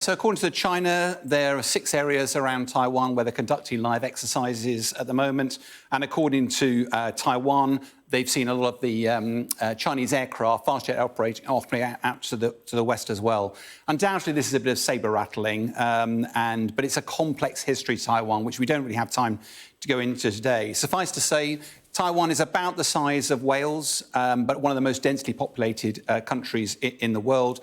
So according to China, there are 6 areas around Taiwan where they're conducting live exercises at the moment. And according to Taiwan, they've seen a lot of the Chinese aircraft, fast jet operating out to the west as well. Undoubtedly, this is a bit of saber rattling, but it's a complex history, Taiwan, which we don't really have time to go into today. Suffice to say, Taiwan is about the size of Wales, but one of the most densely populated countries in the world.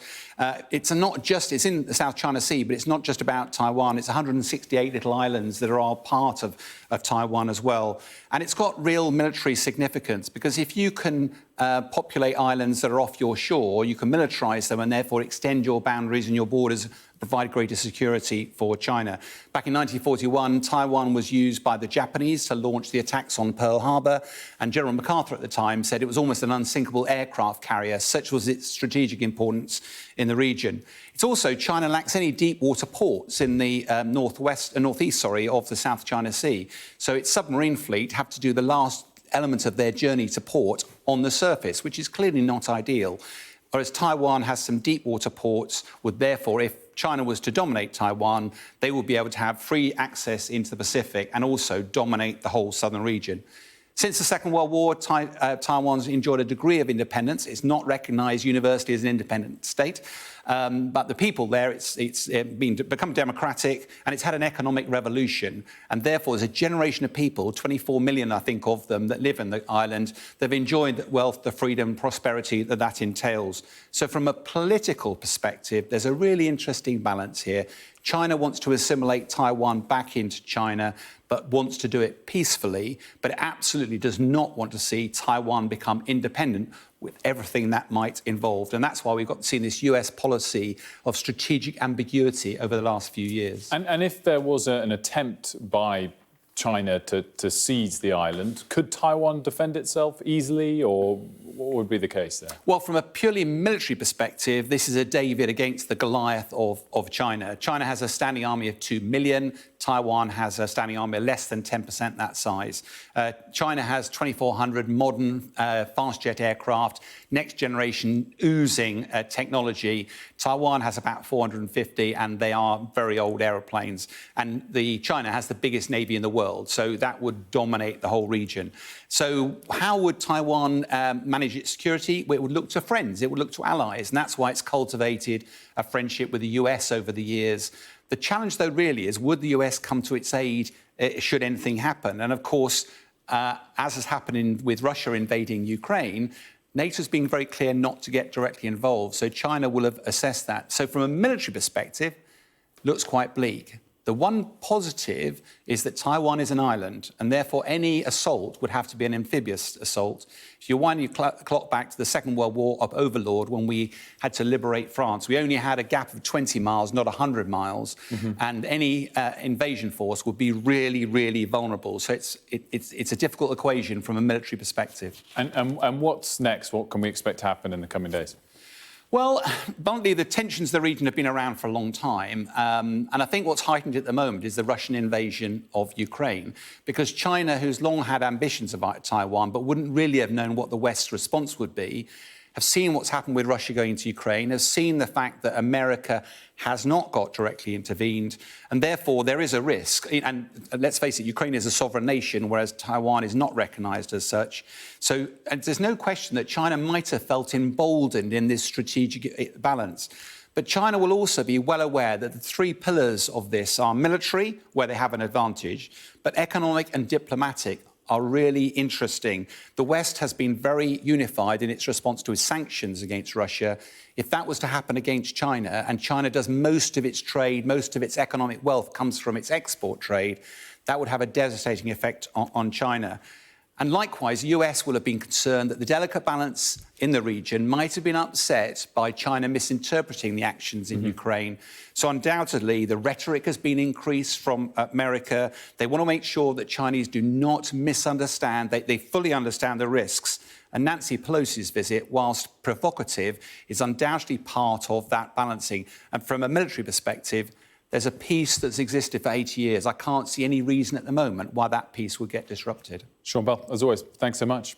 It's in the South China Sea, but it's not just about Taiwan. It's 168 little islands that are all part of Taiwan as well. And it's got real military significance, because if you can populate islands that are off your shore, you can militarise them and therefore extend your boundaries and your borders, provide greater security for China. Back in 1941, Taiwan was used by the Japanese to launch the attacks on Pearl Harbor, and General MacArthur at the time said it was almost an unsinkable aircraft carrier, such was its strategic importance in the region. It's also, China lacks any deep water ports in the northeast of the South China Sea. So its submarine fleet have to do the last element of their journey to port on the surface, which is clearly not ideal. Whereas Taiwan has some deep water ports, would therefore, if China was to dominate Taiwan, they would be able to have free access into the Pacific and also dominate the whole southern region. Since the Second World War, Taiwan's enjoyed a degree of independence. It's not recognised universally as an independent state, but the people there, it's become democratic, and it's had an economic revolution. And therefore, there's a generation of people, 24 million, I think, of them, that live in the island. They've enjoyed the wealth, the freedom, prosperity that entails. So from a political perspective, there's a really interesting balance here. China wants to assimilate Taiwan back into China, but wants to do it peacefully, but it absolutely does not want to see Taiwan become independent, with everything that might involve. And that's why we've seen this US policy of strategic ambiguity over the last few years. And if there was an attempt by China to seize the island, could Taiwan defend itself easily, or what would be the case there? Well, from a purely military perspective, this is a David against the Goliath of China. China has a standing army of 2 million. Taiwan has a standing army of less than 10% that size. China has 2,400 modern fast jet aircraft, next generation oozing technology. Taiwan has about 450, and they are very old aeroplanes. And China has the biggest navy in the world, so that would dominate the whole region. So how would Taiwan manage its security? Well, it would look to friends, it would look to allies, and that's why it's cultivated a friendship with the US over the years. The challenge, though, really is, would the US come to its aid should anything happen? And, of course, as has happened with Russia invading Ukraine, NATO's been very clear not to get directly involved, so China will have assessed that. So from a military perspective, looks quite bleak. The one positive is that Taiwan is an island, and therefore any assault would have to be an amphibious assault. If you wind your clock back to the Second World War of Overlord, when we had to liberate France, we only had a gap of 20 miles, not 100 miles, and any invasion force would be really, really vulnerable. So it's a difficult equation from a military perspective. And what's next? What can we expect to happen in the coming days? Well, bluntly, the tensions in the region have been around for a long time. And I think what's heightened at the moment is the Russian invasion of Ukraine, because China, who's long had ambitions about Taiwan, but wouldn't really have known what the West's response would be, have seen what's happened with Russia going to Ukraine, have seen the fact that America has not got directly intervened, and therefore there is a risk. And let's face it, Ukraine is a sovereign nation, whereas Taiwan is not recognised as such. So there's no question that China might have felt emboldened in this strategic balance. But China will also be well aware that the 3 pillars of this are military, where they have an advantage, but economic and diplomatic are really interesting. The West has been very unified in its response to its sanctions against Russia. If that was to happen against China, and China does most of its trade, most of its economic wealth comes from its export trade, that would have a devastating effect on China. And likewise, the US will have been concerned that the delicate balance in the region might have been upset by China misinterpreting the actions in Ukraine. So undoubtedly, the rhetoric has been increased from America. They want to make sure that Chinese do not misunderstand, they fully understand the risks. And Nancy Pelosi's visit, whilst provocative, is undoubtedly part of that balancing. And from a military perspective, there's a peace that's existed for 80 years. I can't see any reason at the moment why that peace would get disrupted. Sean Bell, as always, thanks so much.